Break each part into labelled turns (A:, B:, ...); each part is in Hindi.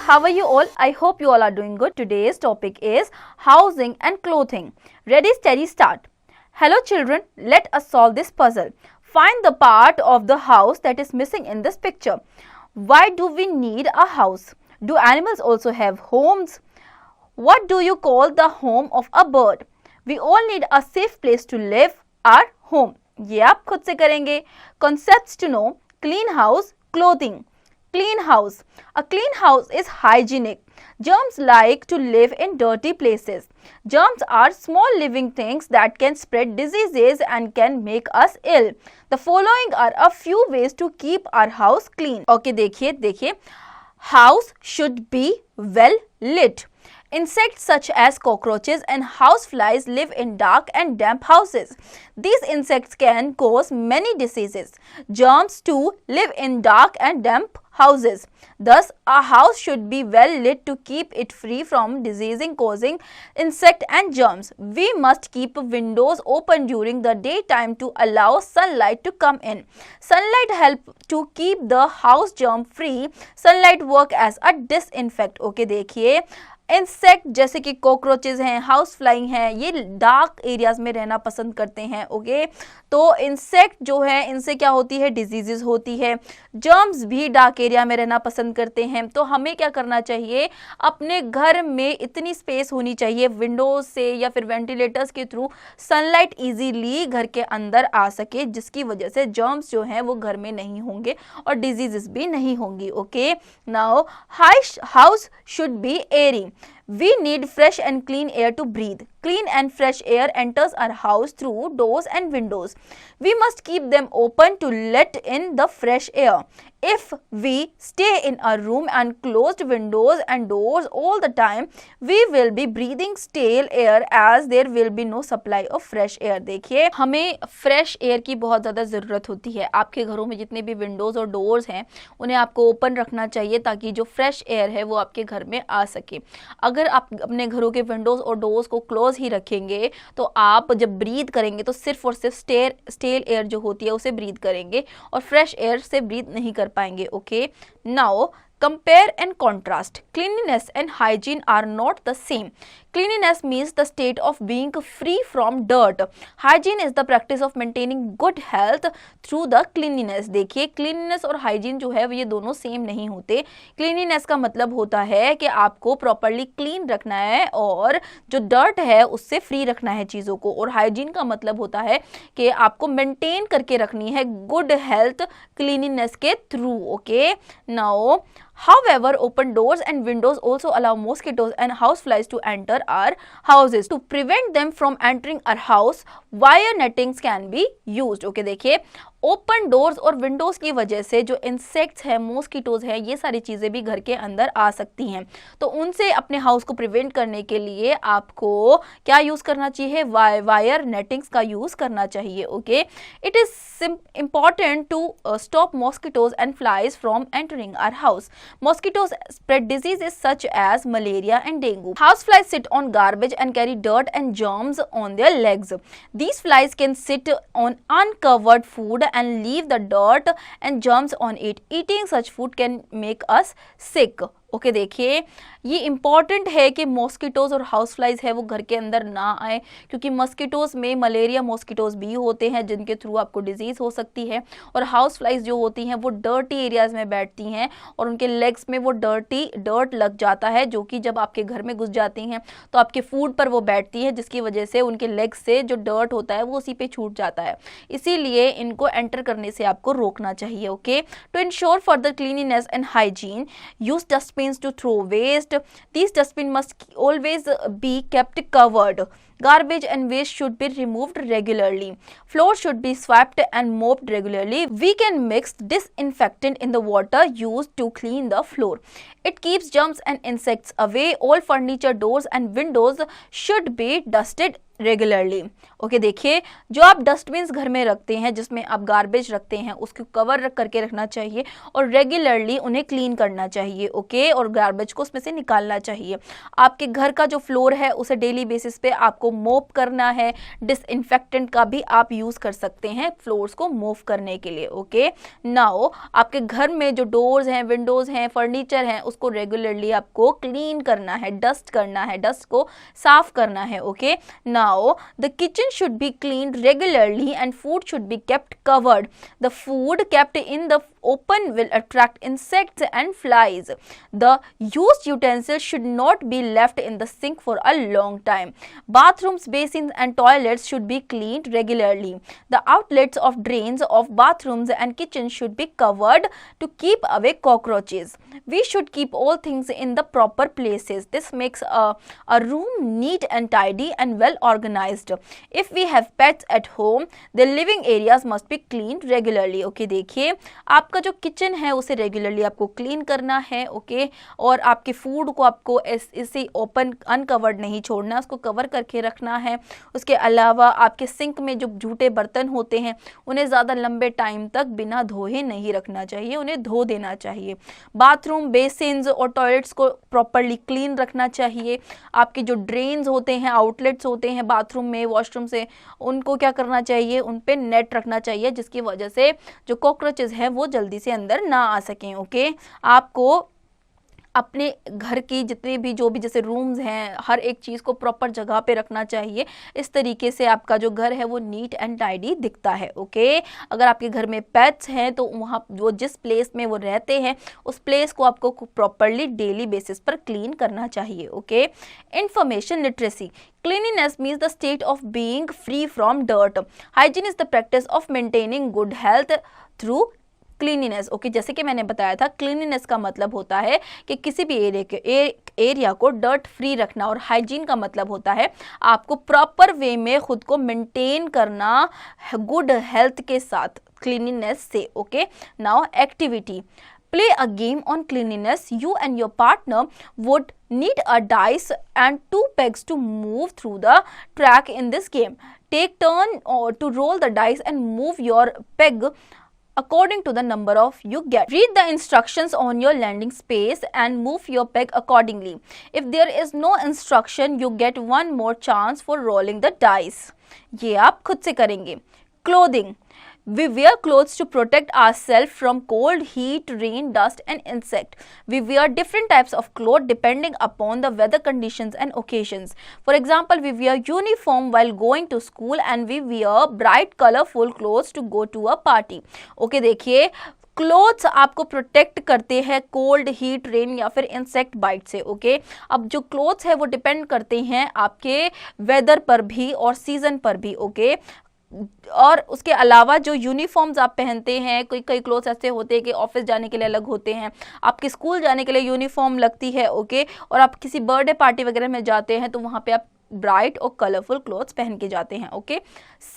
A: how are you all? I hope you all are doing good. Today's topic is housing and clothing. Ready, steady, start. Hello children, let us solve this puzzle. Find the part of the house that is missing in this picture. Why do we need a house? Do animals also have homes? What do you call the home of a bird? We all need a safe place to live, our home. ये आप खुद से करेंगे. Concepts to know: clean house, clothing. Clean house. A clean house is hygienic. Germs like to live in dirty places. Germs are small living things that can spread diseases and can make us ill. The following are a few ways to keep our house clean. Okay, देखिए. House should be well lit. Insects such as cockroaches and houseflies live in dark and damp houses. These insects can cause many diseases. Germs too live in dark and damp houses. Thus, a house should be well lit to keep it free from disease causing insect and germs. We must keep windows open during the daytime to allow sunlight to come in. Sunlight helps to keep the house germ free. Sunlight work as a disinfect. Okay, देखिए इंसेक्ट जैसे कि कॉकरोचेज हैं, हाउस फ्लाइंग हैं, ये डार्क एरियाज में रहना पसंद करते हैं. ओके, तो इंसेक्ट जो है इनसे क्या होती है, डिजीजेस होती है. जर्म्स भी डार्क एरिया में रहना पसंद करते हैं. तो हमें क्या करना चाहिए, अपने घर में इतनी स्पेस होनी चाहिए विंडोज से या फिर वेंटिलेटर्स के थ्रू सनलाइट इजीली घर के अंदर आ सके, जिसकी वजह से जर्म्स जो हैं वो घर में नहीं होंगे और डिजीजेस भी नहीं होंगी. Okay, now house should be Airy. We need fresh and clean air to breathe. Clean and fresh air enters our house through doors and windows. We must keep them open to let in the fresh air. If we stay in a room and closed windows and doors all the time, we will be breathing stale air as there will be no supply of fresh air. देखिए, हमें fresh air की बहुत ज़्यादा ज़रूरत होती है. आपके घरों में जितने भी windows और doors हैं, उन्हें आपको open रखना चाहिए ताकि जो fresh air है वो आपके घर में आ सके. अगर आप अपने घरों के विंडोज और डोर्स को क्लोज ही रखेंगे तो आप जब ब्रीथ करेंगे तो सिर्फ और सिर्फ स्टेल एयर जो होती है उसे ब्रीथ करेंगे और फ्रेश एयर से ब्रीथ नहीं कर पाएंगे. Okay, now compare and contrast. Cleanliness and hygiene are not the same. Cleanliness means the state of being free from dirt. Hygiene is the practice of maintaining good health through the cleanliness. देखिए, cleanliness और hygiene जो है ये दोनों सेम नहीं होते. Cleanliness का मतलब होता है कि आपको properly clean रखना है और जो dirt है उससे free रखना है चीज़ों को, और hygiene का मतलब होता है कि आपको maintain करके रखनी है good health cleanliness के through. Okay, now however, open doors and windows also allow mosquitoes and houseflies to enter our houses. To prevent them from entering our house, wire nettings can be used. Okay, देखिए, ओपन डोर्स और विंडोज़ की वजह से जो इंसेक्ट्स हैं, मॉस्किटोज़ हैं, ये सारी चीज़ें भी घर के अंदर आ सकती हैं. तो उनसे अपने हाउस को प्रिवेंट करने के लिए आपको क्या यूज़ करना चाहिए, वायर नेटिंग्स का यूज़ करना चाहिए. Okay, it is important to stop mosquitoes and flies from entering our house. Mosquitoes spread diseases such as malaria and dengue. Houseflies sit on garbage and carry dirt and germs on their legs. These flies can sit on uncovered food and leave the dirt and germs on it. Eating such food can make us sick. Okay, देखिए, ये इम्पॉर्टेंट है कि मॉस्किटोज़ और हाउस फ्लाइज है वो घर के अंदर ना आए, क्योंकि मॉस्किटोज़ में मलेरिया मॉस्किटोज़ भी होते हैं जिनके थ्रू आपको डिजीज़ हो सकती है, और हाउस फ्लाइज जो होती हैं वो डर्टी एरियाज़ में बैठती हैं और उनके लेग्स में वो डर्ट लग जाता है, जो कि जब आपके घर में घुस जाती हैं तो आपके फूड पर वो बैठती है, जिसकी वजह से उनके लेग्स से जो डर्ट होता है वो उसी पे छूट जाता है. इसीलिए इनको एंटर करने से आपको रोकना चाहिए. Okay, to ensure further cleanliness and hygiene, use dustbins to throw waste. These dustbins must always be kept covered. Garbage and waste should be removed regularly. Floors should be swept and mopped regularly. We can mix disinfectant in the water used to clean the floor. It keeps germs and insects away. All furniture, doors and windows should be dusted regularly. Okay, देखिए, जो आप डस्टबिन्स घर में रखते हैं जिसमें आप गार्बेज रखते हैं उसको कवर करके रखना चाहिए और रेगुलरली उन्हें क्लीन करना चाहिए. ओके, और गार्बेज को उसमें से निकालना चाहिए. आपके घर का जो फ्लोर है उसे डेली बेसिस पे आपको को मोप करना है, डिसइंफेक्टेंट का भी आप यूज़ कर सकते हैं फ्लोर्स को मूव करने के लिए। ओके, नाउ आपके घर में जो डोर्स हैं, विंडोज़ हैं, फर्नीचर हैं, उसको रेगुलरली आपको क्लीन करना है, डस्ट करना है, डस्ट को साफ करना है। Okay, now the kitchen should be cleaned regularly and food should be kept covered. The food kept in the open will attract insects and flies. The used utensils should not be left in the sink for a long time. Bathrooms, basins and toilets should be cleaned regularly. The outlets of drains of bathrooms and kitchens should be covered to keep away cockroaches. We should keep all things in the proper places. This makes a room neat and tidy and well organized. If we have pets at home, the living areas must be cleaned regularly. Okay, देखिए आपका जो किचन है उसे रेगुलरली आपको क्लीन करना है। ओके, और आपके फूड को आपको ऐसे ओपन अनकवर्ड नहीं छोड़ना, उसको कवर करके रखना है। उसके अलावा आपके सिंक में जो जूठे बर्तन होते हैं उन्हें ज़्यादा लंबे टाइम तक बिना धोए नहीं रखना चाहिए, उन्हें धो देना चाहिए। बाथरूम, बेसिन्स और टॉयलेट्स को प्रॉपरली क्लीन रखना चाहिए। आपके जो ड्रेन्स होते हैं, आउटलेट्स होते हैं बाथरूम में, वॉशरूम से, उनको क्या करना चाहिए, उन पे नेट रखना चाहिए जिसकी वजह से जो कॉकरोचेस हैं वो जल्दी से अंदर ना आ सकें। ओके, आपको अपने घर की जितने भी जो भी जैसे रूम्स हैं, हर एक चीज़ को प्रॉपर जगह पे रखना चाहिए। इस तरीके से आपका जो घर है वो नीट एंड टाइडी दिखता है। ओके, अगर आपके घर में पेट्स हैं तो वहाँ वो जिस प्लेस में वो रहते हैं उस प्लेस को आपको प्रॉपरली डेली बेसिस पर क्लीन करना चाहिए। Okay, information literacy. Cleanliness means the state of being free from dirt. Hygiene is the practice of maintaining good health through cleanliness. Okay, जैसे कि मैंने बताया था, क्लीनिनेस का मतलब होता है कि किसी भी एरिया को डर्ट फ्री रखना, और हाइजीन का मतलब होता है आपको प्रॉपर वे में खुद को मेंटेन करना गुड हेल्थ के साथ, क्लीनिनेस से। Okay, now activity. Play a game on cleanliness. You and your partner would need a dice and 2 pegs to move through the track in this game. Take turn to roll the dice and move your peg according to the number of you get. Read the instructions on your landing space and move your peg accordingly. If there is no instruction, you get one more chance for rolling the dice. ये आप खुद से करेंगे। Clothing. We wear clothes to protect ourselves from cold, heat, rain, dust and insect. We wear different types of clothes depending upon the weather conditions and occasions. For example, we wear uniform while going to school and we wear bright colorful clothes to go to a party. Okay, देखिए क्लोथ्स आपको प्रोटेक्ट करते हैं कोल्ड, हीट, रेन या फिर इंसेक्ट बाइट से। ओके, अब जो क्लोथ्स है वो डिपेंड करते हैं आपके वेदर पर भी और सीजन पर भी। ओके, और उसके अलावा जो यूनिफॉर्म्स आप पहनते हैं, कई क्लोथ्स ऐसे होते हैं कि ऑफिस जाने के लिए अलग होते हैं, आपके स्कूल जाने के लिए यूनिफॉर्म लगती है। ओके, और आप किसी बर्थडे पार्टी वगैरह में जाते हैं तो वहाँ पे आप ब्राइट और कलरफुल क्लोथ्स पहन के जाते हैं। Okay,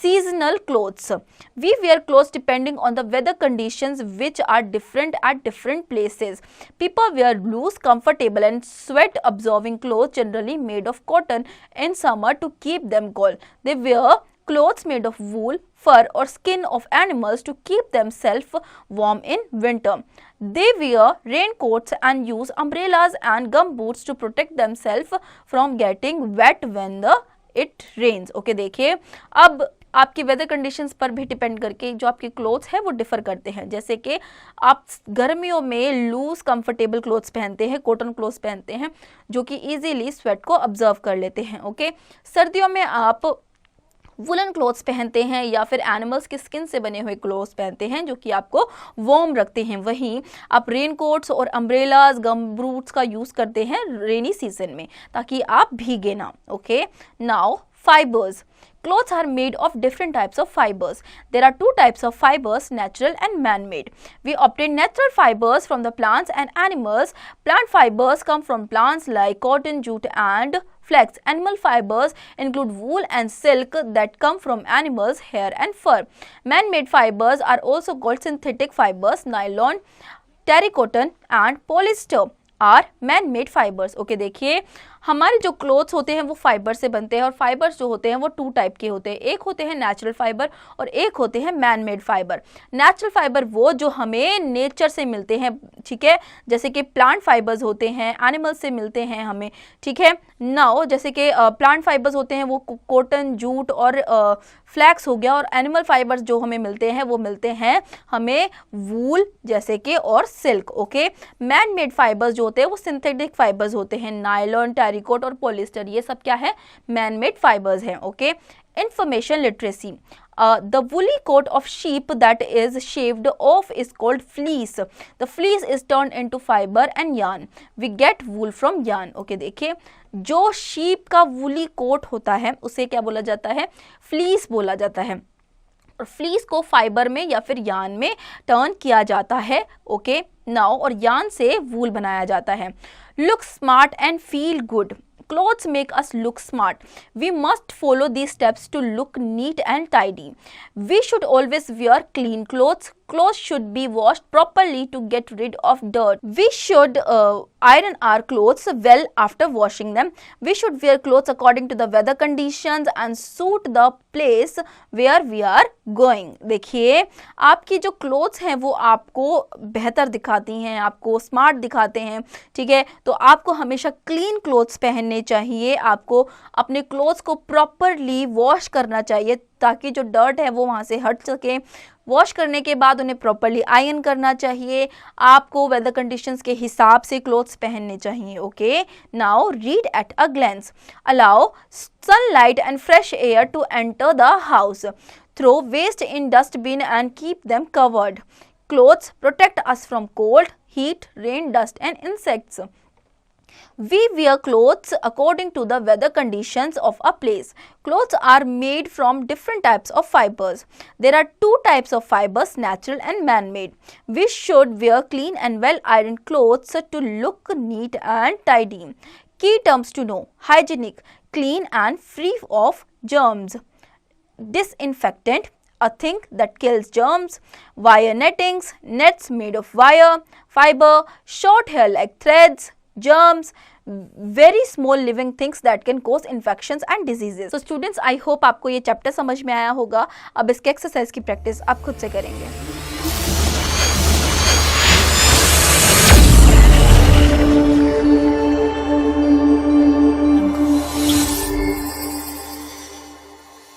A: seasonal clothes. We wear clothes depending on the weather conditions which are different at different places. People wear loose, comfortable and sweat absorbing clothes generally made of cotton in summer to keep them cool. They wear clothes made of wool, fur or skin of animals to keep themselves warm in winter. They wear raincoats and use umbrellas and gum boots to protect themselves from getting wet when it rains. Okay, देखिए अब आपकी वेदर कंडीशंस पर भी डिपेंड करके जो आपके क्लोथ्स हैं वो डिफर करते हैं। जैसे कि आप गर्मियों में लूज कंफर्टेबल क्लोथ्स पहनते हैं, कॉटन क्लोथ्स पहनते हैं जो कि इजीली स्वेट को ऑब्जर्व कर लेते हैं। ओके, सर्दियों में आप वुलन क्लोथ्स पहनते हैं या फिर एनिमल्स की स्किन से बने हुए क्लोथ्स पहनते हैं जो कि आपको वार्म रखते हैं। वहीं आप रेन कोट्स और अम्ब्रेलाज, गम बूट्स का यूज़ करते हैं रेनी सीजन में ताकि आप भीगे ना। Okay, now fibres. Clothes are made of different types of fibers. There are 2 types of fibers, natural and man-made. We obtain natural fibers from the plants and animals. Plant fibers come from plants like cotton, jute and flax. Animal fibers include wool and silk that come from animals' hair and fur. Man-made fibers are also called synthetic fibers. Nylon, terracotta and polyester are man-made fibers. Okay, देखिए हमारे जो क्लोथ्स होते हैं वो फाइबर से बनते हैं, और फाइबर्स जो होते हैं वो 2 टाइप के होते हैं। एक होते हैं नेचुरल फाइबर और एक होते हैं man made fibre. Natural fibre वो जो हमें नेचर से मिलते हैं, ठीक है, जैसे कि प्लांट फाइबर्स होते हैं, एनिमल से मिलते हैं हमें, ठीक है। नाउ जैसे कि प्लांट फाइबर्स होते हैं वो कॉटन, जूट और फ्लैक्स हो गया, और एनिमल फाइबर्स जो हमें मिलते हैं वो मिलते हैं हमें वूल जैसे कि और silk. Okay, man made fibres जो होते हैं वो सिंथेटिक फाइबर्स होते हैं, नायलॉन, टेरिकोट और पॉलिस्टर, ये सब क्या है, मैन मेड फाइबर्स हैं। Okay, information literacy, the woolly coat of sheep that is shaved off is called fleece. The fleece is turned into fiber and yarn. We get wool from yarn. Okay, देखिए, जो शीप का वूली कोट होता है उसे क्या बोला जाता है, फ्लीस बोला जाता है, और फ्लीस को फाइबर में या फिर यार्न में टर्न किया जाता है। ओके, नाउ, और यार्न से वूल बनाया जाता है। Look smart and feel good, clothes make us look smart. We must follow these steps to look neat and tidy. We should always wear clean clothes. Clothes should be washed properly to get rid of dirt. We should iron our clothes well after washing them. We should wear clothes according to the weather conditions and suit the place where we are going. देखिए, आपकी जो क्लोथ्स हैं वो आपको बेहतर दिखाती हैं, आपको स्मार्ट दिखाते हैं, ठीक है। तो आपको हमेशा क्लीन क्लोथ्स पहनने चाहिए, आपको अपने क्लोथ्स को प्रॉपरली वॉश करना चाहिए ताकि जो डर्ट है वो वहाँ से हट सके। वॉश करने के बाद उन्हें प्रॉपरली आयरन करना चाहिए। आपको वेदर कंडीशंस के हिसाब से क्लोथ्स पहनने चाहिए। Okay, now read at a glance, allow sunlight and fresh air to enter the house, throw waste in dustbin and keep them covered, clothes protect us from cold, heat, rain, dust and insects. We wear clothes according to the weather conditions of a place. Clothes are made from different types of fibers. There are 2 types of fibers, natural and man-made. We should wear clean and well-ironed clothes to look neat and tidy. Key terms to know: hygienic, clean and free of germs. Disinfectant, a thing that kills germs. Wire nettings, nets made of wire, fiber, short hair like threads, germs, very small living things that can cause infections and diseases. So students, I hope आपको ये चैप्टर समझ में आया होगा। अब इसके एक्सरसाइज की प्रैक्टिस आप खुद से करेंगे।